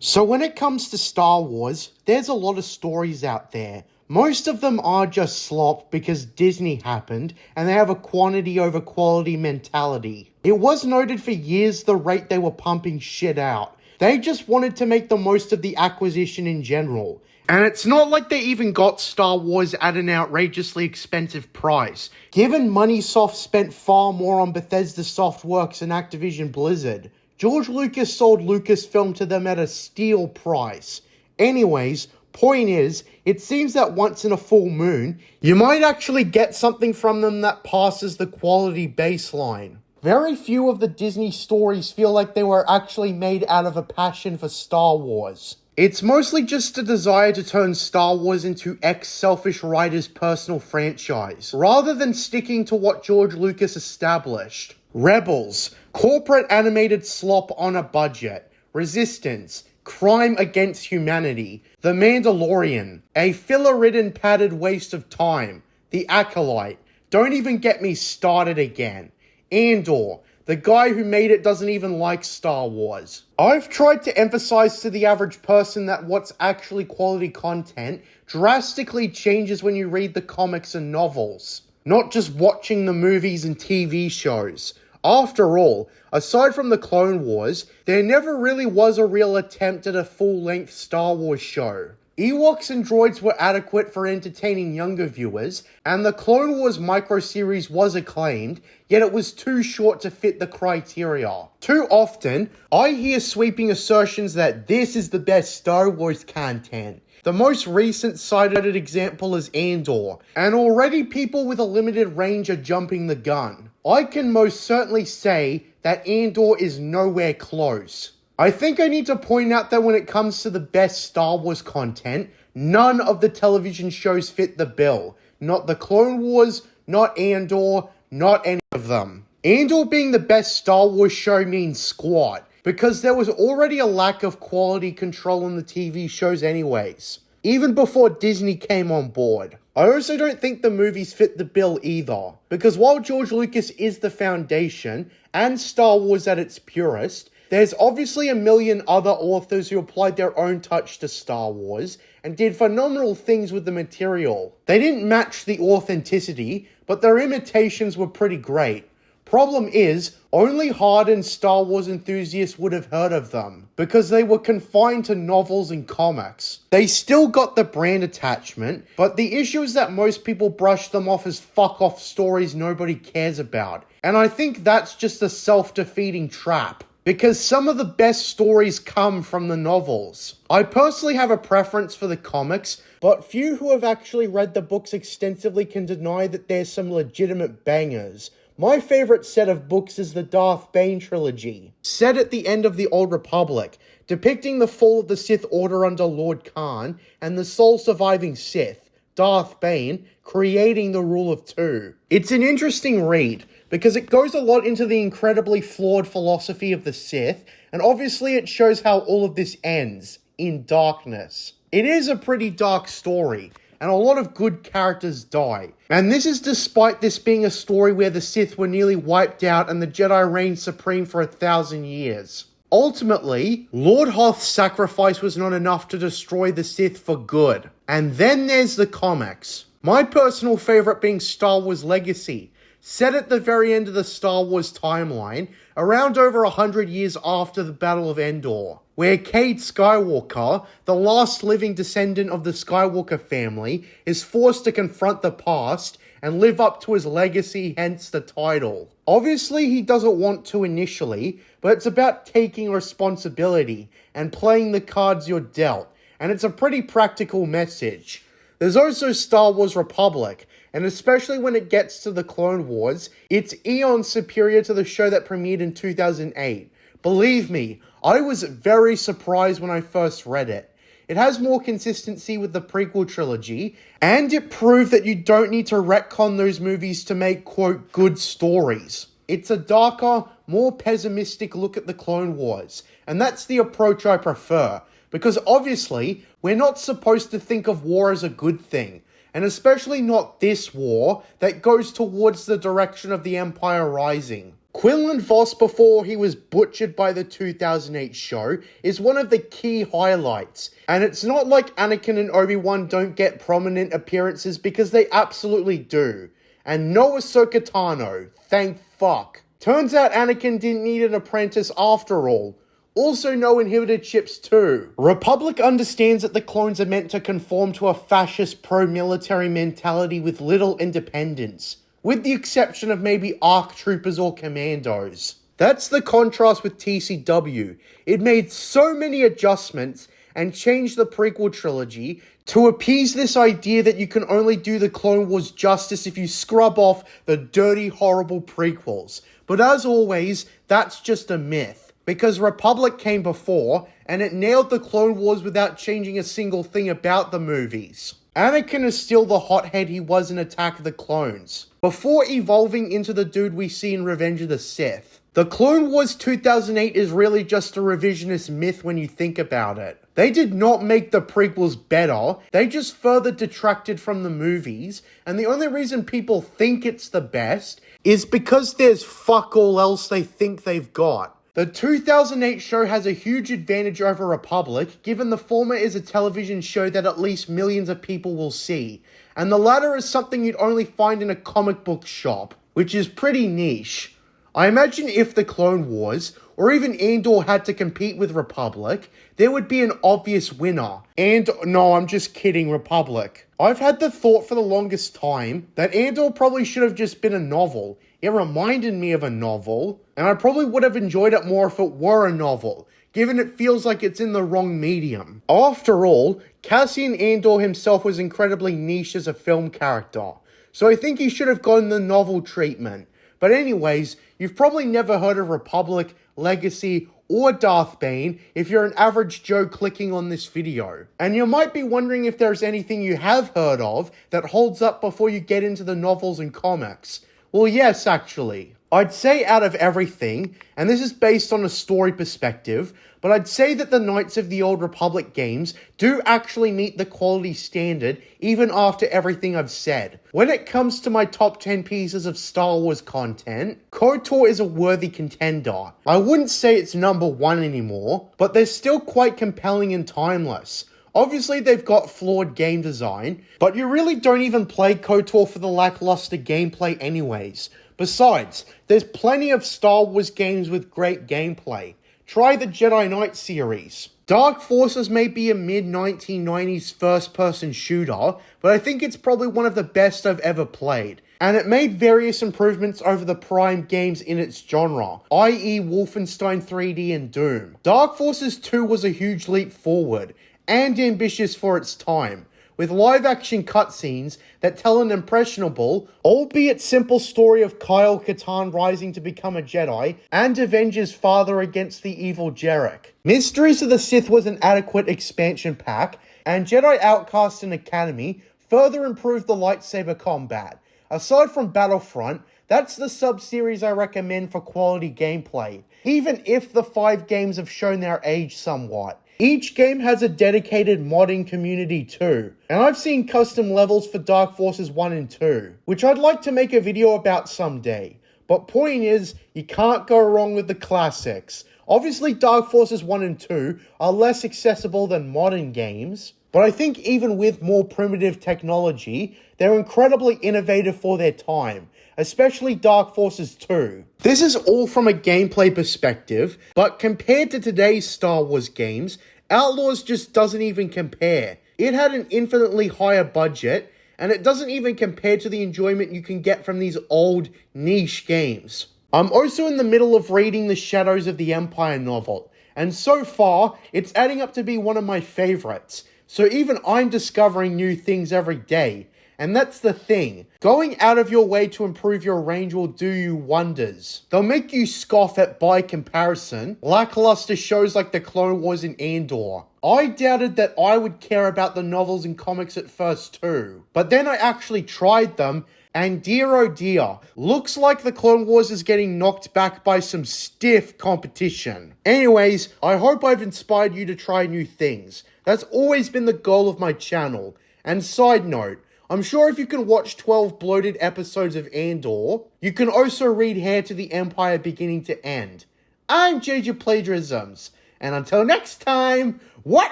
So when it comes to Star Wars, there's a lot of stories out there. Most of them are just slop because Disney happened and they have a quantity over quality mentality. It was noted for years the rate they were pumping shit out. They just wanted to make the most of the acquisition in general. And it's not like they even got Star Wars at an outrageously expensive price, given Moneysoft spent far more on Bethesda Softworks and Activision Blizzard. George Lucas sold Lucasfilm to them at a steal price. Anyways, point is, it seems that once in a full moon, you might actually get something from them that passes the quality baseline. Very few of the Disney stories feel like they were actually made out of a passion for Star Wars. It's mostly just a desire to turn Star Wars into ex-selfish writer's personal franchise, rather than sticking to what George Lucas established. Rebels, corporate animated slop on a budget. Resistance, crime against humanity. The Mandalorian, a filler-ridden padded waste of time. The Acolyte, don't even get me started again. Andor, the guy who made it doesn't even like Star Wars. I've tried to emphasize to the average person that what's actually quality content drastically changes when you read the comics and novels, not just watching the movies and TV shows. After all, aside from the Clone Wars, there never really was a real attempt at a full-length Star Wars show. Ewoks and droids were adequate for entertaining younger viewers, and the Clone Wars micro-series was acclaimed, yet it was too short to fit the criteria. Too often, I hear sweeping assertions that this is the best Star Wars content. The most recent cited example is Andor, and already people with a limited range are jumping the gun. I can most certainly say that Andor is nowhere close. I think I need to point out that when it comes to the best Star Wars content, none of the television shows fit the bill. Not the Clone Wars, not Andor, not any of them. Andor being the best Star Wars show means squat, because there was already a lack of quality control in the TV shows anyways, even before Disney came on board. I also don't think the movies fit the bill either, because while George Lucas is the foundation, and Star Wars at its purest, there's obviously a million other authors who applied their own touch to Star Wars and did phenomenal things with the material. They didn't match the authenticity, but their imitations were pretty great. Problem is, only hardened Star Wars enthusiasts would have heard of them, because they were confined to novels and comics. They still got the brand attachment, but the issue is that most people brush them off as fuck-off stories nobody cares about. And I think that's just a self-defeating trap, because some of the best stories come from the novels. I personally have a preference for the comics, but few who have actually read the books extensively can deny that there's some legitimate bangers. My favorite set of books is the Darth Bane trilogy, set at the end of the Old Republic, depicting the fall of the Sith Order under Lord Khan and the sole surviving Sith, Darth Bane, creating the Rule of Two. It's an interesting read, because it goes a lot into the incredibly flawed philosophy of the Sith, and obviously it shows how all of this ends, in darkness. It is a pretty dark story, and a lot of good characters die. And this is despite this being a story where the Sith were nearly wiped out and the Jedi reigned supreme for 1,000 years. Ultimately, Lord Hoth's sacrifice was not enough to destroy the Sith for good. And then there's the comics. My personal favorite being Star Wars Legacy, set at the very end of the Star Wars timeline, around over 100 years after the Battle of Endor, where Cade Skywalker, the last living descendant of the Skywalker family, is forced to confront the past and live up to his legacy, hence the title. Obviously, he doesn't want to initially, but it's about taking responsibility and playing the cards you're dealt, and it's a pretty practical message. There's also Star Wars Republic, and especially when it gets to the Clone Wars, it's eons superior to the show that premiered in 2008. Believe me, I was very surprised when I first read it. It has more consistency with the prequel trilogy, and it proved that you don't need to retcon those movies to make, quote, good stories. It's a darker, more pessimistic look at the Clone Wars, and that's the approach I prefer, because obviously, we're not supposed to think of war as a good thing, and especially not this war that goes towards the direction of the Empire rising. Quinlan Vos, before he was butchered by the 2008 show, is one of the key highlights. And it's not like Anakin and Obi-Wan don't get prominent appearances, because they absolutely do. And no Ahsoka Tano, thank fuck. Turns out Anakin didn't need an apprentice after all. Also no inhibitor chips too. Republic understands that the clones are meant to conform to a fascist pro-military mentality with little independence, with the exception of maybe ARC troopers or commandos. That's the contrast with TCW. It made so many adjustments and changed the prequel trilogy to appease this idea that you can only do the Clone Wars justice if you scrub off the dirty, horrible prequels. But as always, that's just a myth. Because Republic came before, and it nailed the Clone Wars without changing a single thing about the movies. Anakin is still the hothead he was in Attack of the Clones, before evolving into the dude we see in Revenge of the Sith. The Clone Wars 2008 is really just a revisionist myth when you think about it. They did not make the prequels better, they just further detracted from the movies, and the only reason people think it's the best is because there's fuck all else they think they've got. The 2008 show has a huge advantage over Republic, given the former is a television show that at least millions of people will see, and the latter is something you'd only find in a comic book shop, which is pretty niche. I imagine if the Clone Wars, or even Andor had to compete with Republic, there would be an obvious winner. And no, I'm just kidding, Republic. I've had the thought for the longest time that Andor probably should have just been a novel. It reminded me of a novel, and I probably would have enjoyed it more if it were a novel, given it feels like it's in the wrong medium. After all, Cassian Andor himself was incredibly niche as a film character, so I think he should have gotten the novel treatment. But anyways, you've probably never heard of Republic, Legacy, or Darth Bane if you're an average Joe clicking on this video. And you might be wondering if there's anything you have heard of that holds up before you get into the novels and comics. Well, yes, actually. I'd say out of everything, and this is based on a story perspective, but I'd say that the Knights of the Old Republic games do actually meet the quality standard even after everything I've said. When it comes to my top 10 pieces of Star Wars content, KOTOR is a worthy contender. I wouldn't say it's number one anymore, but they're still quite compelling and timeless. Obviously, they've got flawed game design, but you really don't even play KOTOR for the lackluster gameplay anyways. Besides, there's plenty of Star Wars games with great gameplay. Try the Jedi Knight series. Dark Forces may be a mid-1990s first-person shooter, but I think it's probably one of the best I've ever played. And it made various improvements over the prime games in its genre, i.e. Wolfenstein 3D and Doom. Dark Forces 2 was a huge leap forward, and ambitious for its time, with live-action cutscenes that tell an impressionable, albeit simple story of Kyle Katarn rising to become a Jedi, and avenge his father against the evil Jarek. Mysteries of the Sith was an adequate expansion pack, and Jedi Outcast and Academy further improved the lightsaber combat. Aside from Battlefront, that's the sub-series I recommend for quality gameplay, even if the 5 games have shown their age somewhat. Each game has a dedicated modding community too, and I've seen custom levels for Dark Forces 1 and 2, which I'd like to make a video about someday. But point is, you can't go wrong with the classics. Obviously Dark Forces 1 and 2 are less accessible than modern games, but I think even with more primitive technology, they're incredibly innovative for their time, especially Dark Forces 2. This is all from a gameplay perspective, but compared to today's Star Wars games, Outlaws just doesn't even compare. It had an infinitely higher budget, and it doesn't even compare to the enjoyment you can get from these old, niche games. I'm also in the middle of reading the Shadows of the Empire novel, and so far, it's adding up to be one of my favorites. So even I'm discovering new things every day. And that's the thing. Going out of your way to improve your range will do you wonders. They'll make you scoff at, by comparison, lackluster shows like the Clone Wars and Andor. I doubted that I would care about the novels and comics at first too. But then I actually tried them, and dear oh dear, looks like the Clone Wars is getting knocked back by some stiff competition. Anyways, I hope I've inspired you to try new things. That's always been the goal of my channel. And side note, I'm sure if you can watch 12 bloated episodes of Andor, you can also read Heir to the Empire beginning to end. I'm JJ Plagiarisms, and until next time, what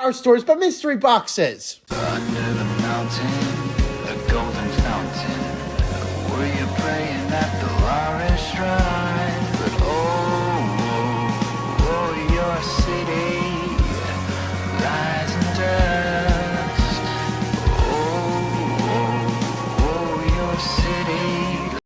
are stories but mystery boxes? Under the mountain, a golden fountain. Were you praying that the Loris struck?